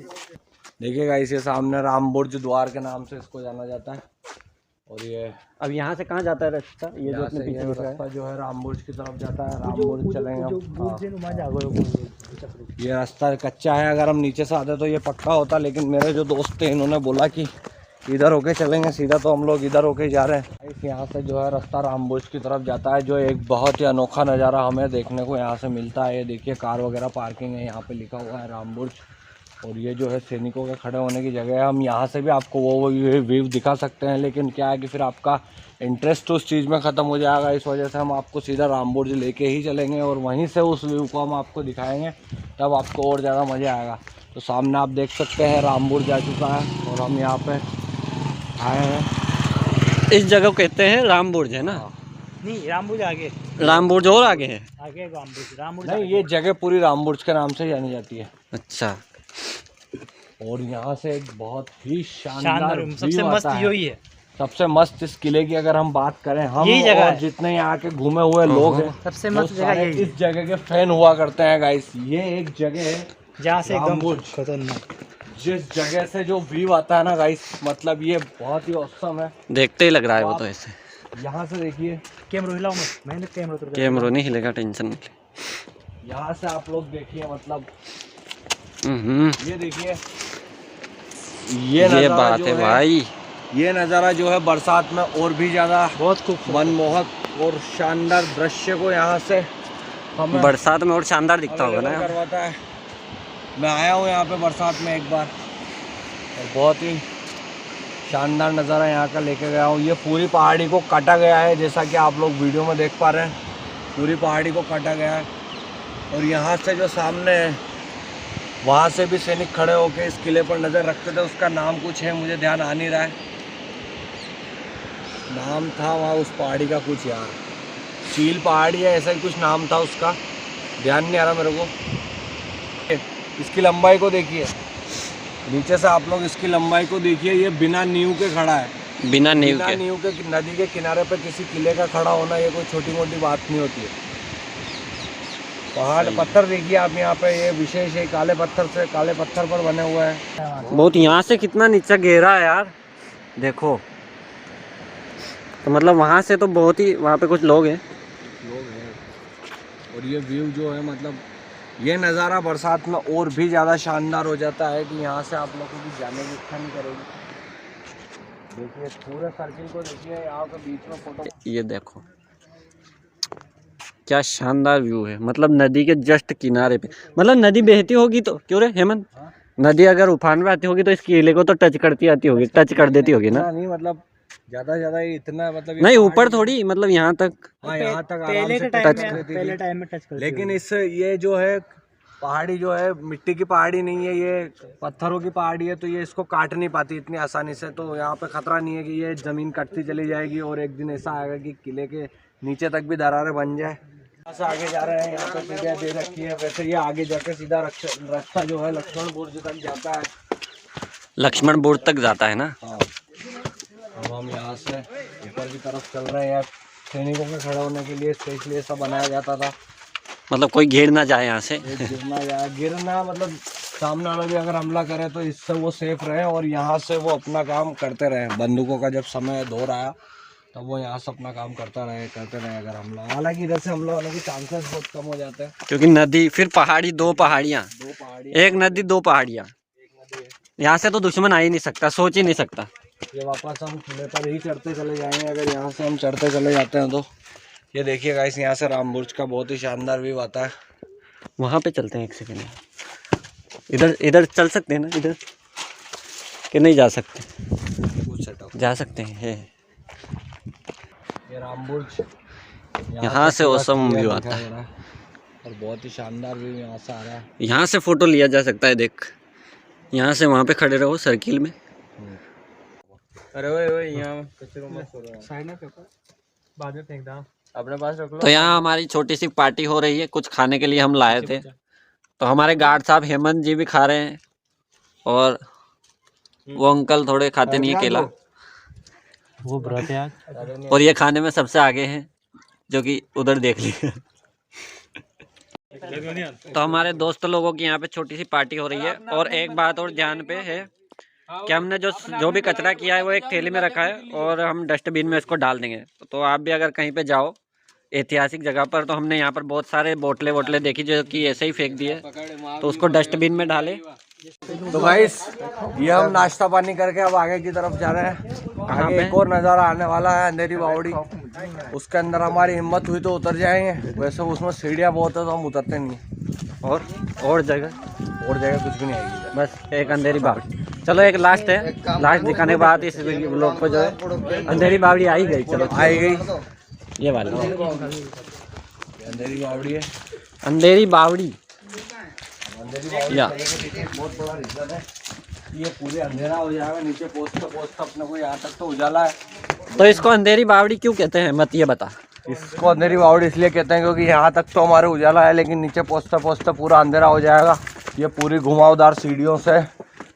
देखिए गाइस ये सामने रामबुर्ज द्वार के नाम से इसको जाना जाता है। और ये अब यहाँ से कहाँ जाता है रास्ता? ये जो अपने पीछे दिख रहा है, रास्ता जो है रामबुर्ज की तरफ जाता है। रामबुर्ज चलेंगे हम। ये रास्ता कच्चा है, अगर हम नीचे से आते तो ये पक्का होता, लेकिन मेरे जो दोस्त थे इन्होंने बोला कि इधर होके चलेंगे सीधा, तो हम लोग इधर होके जा रहे हैं। यहाँ से जो है रास्ता रामबुर्ज की तरफ जाता है, जो एक बहुत ही अनोखा नज़ारा हमें देखने को यहाँ से मिलता है। ये देखिए कार वगैरह पार्किंग है, यहाँ पे लिखा हुआ है रामबुर्ज। और ये जो है सैनिकों के खड़े होने की जगह है। हम यहाँ से भी आपको वो व्यू दिखा सकते हैं, लेकिन क्या है कि फिर आपका इंटरेस्ट उस चीज़ में ख़त्म हो जाएगा। इस वजह से हम आपको सीधा रामबुर्ज लेके ही चलेंगे और वहीं से उस व्यू को हम आपको दिखाएंगे, तब आपको और ज़्यादा मज़ा आएगा। तो सामने आप देख सकते हैं रामबुर्ज आ चुका है और हम यहाँ पे आए हैं। इस जगह को कहते हैं रामबुर्ज, है ना? नहीं, रामबुर्ज आगे, रामबुर्ज और आगे है। आगे रामबुर्ज नहीं, ये जगह पूरी रामबुर्ज के नाम से जानी जाती है। अच्छा। और यहाँ से एक बहुत ही शानदार सबसे मस्त यही है। सबसे मस्त इस किले की अगर हम बात करें, हम और जितने यहाँ के घूमे हुए लोग हैं, सबसे मस्त जगह यही है। इस जगह के फैन हुआ करते हैं गाइस। ये एक जगह है जहाँ से एकदम खतरनाक, जिस जगह से जो व्यू आता है ना गाइस, मतलब ये बहुत ही औसम है। देखते ही लग रहा है वो तो ऐसे। यहाँ से देखिए, कैमरा हिलाओ मत, मैंने कैमरा नहीं हिलेगा, टेंशन नहीं। यहाँ से आप लोग देखिए, मतलब ये देखिए, ये बात है भाई। ये नज़ारा जो है बरसात में और भी ज़्यादा बहुत खूब मनमोहक और शानदार दृश्य को यहाँ से हमें बरसात में और शानदार दिखता होगा ना। करवाता है। मैं आया हूँ यहाँ पे बरसात में एक बार और बहुत ही शानदार नज़ारा यहाँ का लेके गया हूँ। ये पूरी पहाड़ी को काटा गया है, जैसा कि आप लोग वीडियो में देख पा रहे हैं। पूरी पहाड़ी को काटा गया है और यहाँ से जो सामने है वहाँ से भी सैनिक खड़े होकर इस किले पर नज़र रखते थे। उसका नाम कुछ है, मुझे ध्यान आ नहीं रहा है, नाम था वहाँ उस पहाड़ी का कुछ यार, चील पहाड़ी है ऐसा ही कुछ नाम था उसका, ध्यान नहीं आ रहा मेरे को। इसकी लंबाई को देखिए, नीचे से आप लोग इसकी लंबाई को देखिए। ये बिना नींव के खड़ा है, बिना नींव के नदी के किनारे पे किसी किले का खड़ा होना ये कोई छोटी मोटी बात नहीं होती है। पहाड़ पत्थर देखिए आप यहाँ पे, ये विशेष है, काले पत्थर पर बने हुए हैं। बहुत। यहाँ से कितना नीचा गहरा है यार, देखो। तो मतलब वहाँ से तो बहुत ही, वहाँ पे कुछ लोग हैं और ये व्यू जो है, मतलब ये नज़ारा बरसात में और भी ज़्यादा शानदार हो जाता है कि यहाँ से आप लोगों की जाने की इच्छा नहीं करेगी। देखिए पूरे सर्किल को देखिए, यहाँ के बीच में फोटो, ये देखो क्या शानदार व्यू है। मतलब नदी के जस्ट किनारे पे, मतलब नदी बहती होगी तो क्यों रे हेमंत, नदी अगर उफान में आती होगी तो इस किले को तो टच करती आती होगी, टच कर देती होगी ना। नहीं मतलब ज़्यादा इतना, मतलब नहीं ऊपर थोड़ी, मतलब यहाँ तक। हाँ यहाँ तक पहले के टच पहले टाइम में टच करती लेकिन इस ये जो है पहाड़ी जो है मिट्टी की पहाड़ी नहीं है, ये पत्थरों की पहाड़ी है, तो ये इसको काट नहीं पाती इतनी आसानी से। तो यहाँ पे खतरा नहीं है कि ये ज़मीन कटती चली जाएगी और एक दिन ऐसा आएगा कि किले के नीचे तक भी दरारें बन जाए। यहाँ से आगे जा रहे हैं, यहाँ पे सीढ़ियाँ दे रखी है। वैसे ये आगे जाके सीधा रास्ता जो है लक्ष्मण बुर्ज तक जाता है। लक्ष्मण बुर्ज तक जाता है ना। हाँ, अब हम यहाँ से ऊपर की तरफ चल रहे हैं। यार सैनिकों के खड़े होने के लिए स्पेशली ऐसा बनाया जाता था, मतलब कोई घेर ना जाए यहाँ से। गिरना मतलब सामने वाला भी अगर हमला करे तो इससे वो सेफ रहे और यहाँ से वो अपना काम करते रहे। बंदूकों का जब समय दौर आया तब वो यहाँ से अपना काम करते रहे अगर हमला। हालांकि इधर से हमला होने के चांसेस बहुत कम हो जाते हैं, क्योंकि नदी, फिर पहाड़ी, दो पहाड़ियाँ, एक नदी दो पहाड़ियाँ, यहाँ से तो दुश्मन आ ही नहीं सकता, सोच ही नहीं सकता। ये वापस हम किले पर ही चढ़ते चले जाएंगे अगर यहाँ से हम चढ़ते चले जाते हैं तो। ये देखिए गाइस, यहाँ से राम बुर्ज का बहुत ही शानदार व्यू आता है। वहाँ पे चलते हैं एक सेकंड, इधर चल सकते हैं ना, इधर कि नहीं जा सकते? कुछ सेटअप जा सकते हैं। ये राम बुर्ज यहाँ से औसम व्यू आता है और बहुत ही शानदार व्यू यहाँ से आ रहा है। यहाँ से फोटो लिया जा सकता है। देख, यहाँ से वहाँ पे खड़े रहो सर्किल में। अरे वो यहाँ साइड में बाद में फेंक दो, अपने पास रख लो। तो यहाँ हमारी छोटी सी पार्टी हो रही है, कुछ खाने के लिए हम लाए थे। तो हमारे गार्ड साहब हेमंत जी भी खा रहे हैं और वो अंकल थोड़े खाते नहीं है केला, वो व्रत है आज। और ये खाने में सबसे आगे हैं, जो कि उधर देख लीजिए। तो हमारे दोस्त लोगों की यहाँ पे छोटी सी पार्टी हो रही है। और एक बात और ध्यान पे है कि हमने जो भी कचरा किया है वो एक थैली में रखा है और हम डस्टबिन में इसको डाल देंगे। तो आप भी अगर कहीं पे जाओ ऐतिहासिक जगह पर, तो हमने यहाँ पर बहुत सारे बोतलें देखी जो कि ऐसे ही फेंक दिए, तो उसको डस्टबिन में डालें। तो गाइस ये हम नाश्ता पानी करके अब आगे की तरफ जा रहे हैं। आगे एक और नज़ारा आने वाला है, अंधेरी बावड़ी। उसके अंदर हमारी हिम्मत हुई तो उतर जाएंगे, वैसे उसमें सीढ़ियाँ बहुत है तो हम उतरते नहीं। और जगह कुछ भी नहीं आएगी, बस एक अंधेरी बावड़ी। चलो एक लास्ट है, लास्ट दिखाने के बाद इस ब्लॉग को जो है अंधेरी बावड़ी आई गई। चलो आई गई, ये वाली अंधेरी बावड़ी है। अंधेरी बावड़ी या बहुत बड़ा रीजन है, ये पूरे अंधेरा हो जाएगा नीचे पहुँचते अपने को यहाँ तक तो उजाला है। तो इसको अंधेरी बावड़ी क्यों कहते हैं, मत ये बता। इसको अंधेरी बावड़ी इसलिए कहते हैं क्योंकि यहाँ तक तो हमारे उजाला है, लेकिन नीचे पहुँचते पूरा अंधेरा हो जाएगा। ये पूरी घुमावदार सीढ़ियों से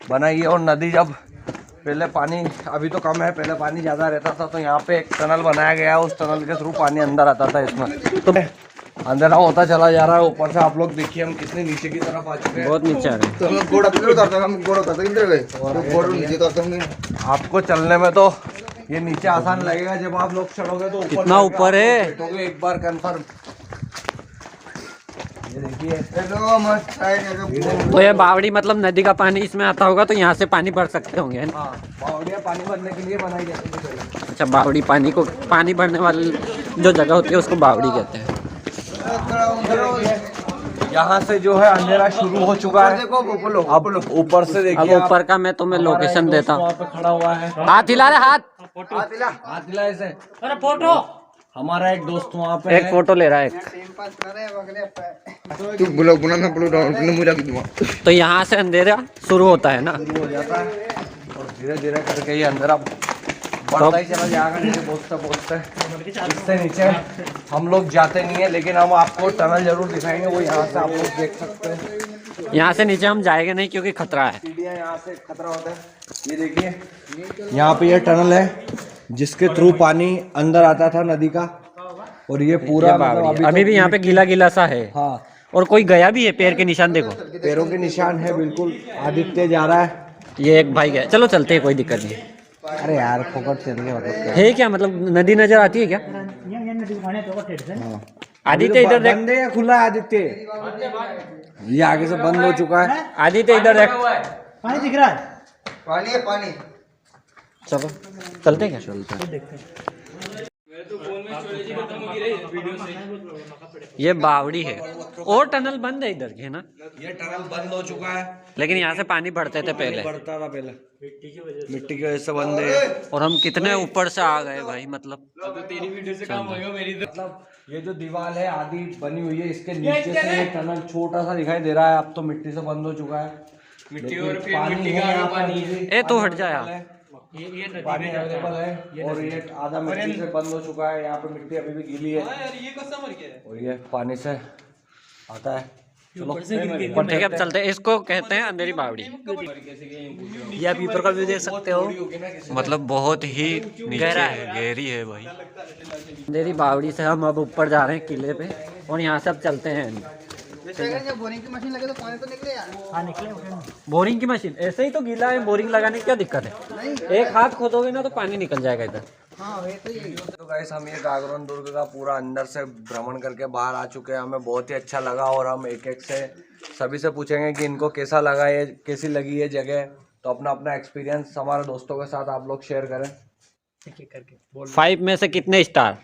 बनाई है और नदी जब पहले पानी, अभी तो कम है, पहले पानी ज़्यादा रहता था तो यहाँ पे एक टनल बनाया गया है, उस टनल के थ्रू पानी अंदर आता था इसमें। तो अंधेरा होता चला जा रहा है। ऊपर से आप लोग देखिए हम कितने नीचे की तरफ आ चुके हैं, बहुत नीचे आ रहे हैं। तो हम गोड़ा किधर उतरते हैं, हम गोड़ा उतरते किधर गए, तो गोड़ नीचे उतरते होंगे। आपको चलने में तो ये नीचे आसान लगेगा, जब आप लोग चढ़ोगे तो कितना ऊपर है बैठोगे एक बार कंफर्म। ये देखिए देखिए। चलो मस्त साइड तो ये बावड़ी मतलब नदी का पानी इसमें आता होगा, तो यहाँ से पानी भर सकते होंगे, है ना? हाँ, बावड़ियाँ पानी भरने के लिए बनाई जाती है पहले। अच्छा, बावड़ी पानी भरने वाली जो जगह होती है उसको बावड़ी कहते हैं। यहाँ से जो है अंधेरा शुरू हो चुका है। देखो बोलो अब ऊपर से अब देखिए ऊपर का मैं तुम्हें लोकेशन देता हूँ। वहाँ पे खड़ा हुआ है, हाथ हिला रहे, हाथ हाथ हिलाए से। अरे फोटो, हमारा एक दोस्त वहाँ पे एक है। फोटो ले रहा है एक। तू ब्लॉग बनाना ब्लॉग डाउन करने मुझे लग दूंगा। तो यहाँ से अंधेरा शुरू होता है ना? शुरू हो जाता है और धीरे धीरे करके ये अंधेरा बढ़ता ही चला जाएगा नीचे पहुँचते। इससे नीचे हम लोग जाते नहीं है, लेकिन हम आपको टनल जरूर दिखाएंगे, वो यहाँ से आप लोग देख सकते हैं। यहाँ से नीचे हम जाएंगे नहीं क्योंकि खतरा है। सीढ़ियाँ यहाँ से खतरा होता है। ये देखिए, यहाँ पे ये टनल है जिसके थ्रू पानी अंदर आता था नदी का, और ये पूरा बावड़ी अभी भी यहाँ पे गीला गीला सा है। हाँ, और कोई गया भी है, पैर के निशान देखो, पैरों के निशान है बिल्कुल। आदित्य जा रहा है। ये एक भाई गया। चलो चलते हैं, कोई दिक्कत नहीं। अरे यार फोकट चल गया मतलब है क्या, मतलब नदी नजर आती है क्या? आदित्य इधर देख, बंद है या खुला है आदित्य? ये आगे से बंद हो चुका है। आदित्य इधर देख। पानी दिख रहा है। पानी है पानी। चलो चलते हैं क्या? चलते हैं। ये बावड़ी है और टनल बंद है इधर की, है ना? ये टनल बंद हो चुका है, लेकिन यहाँ से पानी भरते थे पहले, बढ़ता था पहले, मिट्टी की वजह से बंद है। और हम कितने ऊपर से आ गए भाई, मतलब मतलब ये जो दीवार है आधी बनी हुई है, इसके नीचे से ये टनल छोटा सा दिखाई दे रहा है। अब तो मिट्टी से बंद हो चुका है, मिट्टी और पानी है यहाँ पर। ए तो हट जा यार। पानी अवेलेबल है और ये आधा मिट्टी से बंद हो चुका है। यहाँ पे मिट्टी अभी भी गीली है और ये पानी से आता है। चलो ठीक है, अब चलते हैं। इसको कहते हैं अंधेरी बावड़ी। ये आप ऊपर का व्यू देख सकते हो, मतलब बहुत ही गहरा है, गहरी है भाई। अंधेरी बावड़ी से हम अब ऊपर जा रहे हैं किले पे, और यहाँ से अब चलते हैं। बोरिंग की मशीन लगे तो पानी तो निकले यार। हाँ निकले। बोरिंग की मशीन ऐसे ही तो गीला है, बोरिंग लगाने की क्या दिक्कत है? एक हाथ खोदोगे ना तो पानी निकल जाएगा इधर। तो गाइस, हम ये गागरोन दुर्ग का पूरा अंदर से भ्रमण करके बाहर आ चुके हैं। हमें बहुत ही अच्छा लगा और हम एक एक से सभी से पूछेंगे कि इनको कैसा लगा, ये कैसी लगी ये जगह। तो अपना अपना एक्सपीरियंस हमारे दोस्तों के साथ आप लोग शेयर करें। 5 में से कितने स्टार?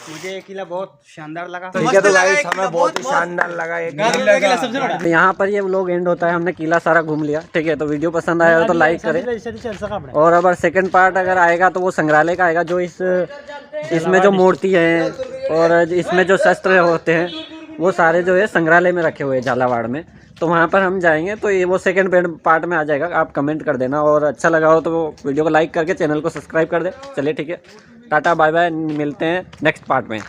मुझे ये किला बहुत शानदार लगा। ठीक है, तो गाइस हमें बहुत ही शानदार लगा। एक यहाँ पर ये व्लॉग एंड होता है। हमने किला सारा घूम लिया, ठीक है? तो वीडियो पसंद आया हो तो लाइक करें, और अगर सेकंड पार्ट अगर आएगा तो वो संग्रहालय का आएगा, जो इसमें जो मूर्ति है और इसमें जो शस्त्र होते हैं वो सारे जो है संग्रहालय में रखे हुए हैं झालावाड़ में। तो वहाँ पर हम जाएंगे, तो ये वो सेकंड पार्ट में आ जाएगा। आप कमेंट कर देना, और अच्छा लगा हो तो वीडियो को लाइक करके चैनल को सब्सक्राइब कर दे। चलिए ठीक है, टाटा बाय बाय, मिलते हैं नेक्स्ट पार्ट में।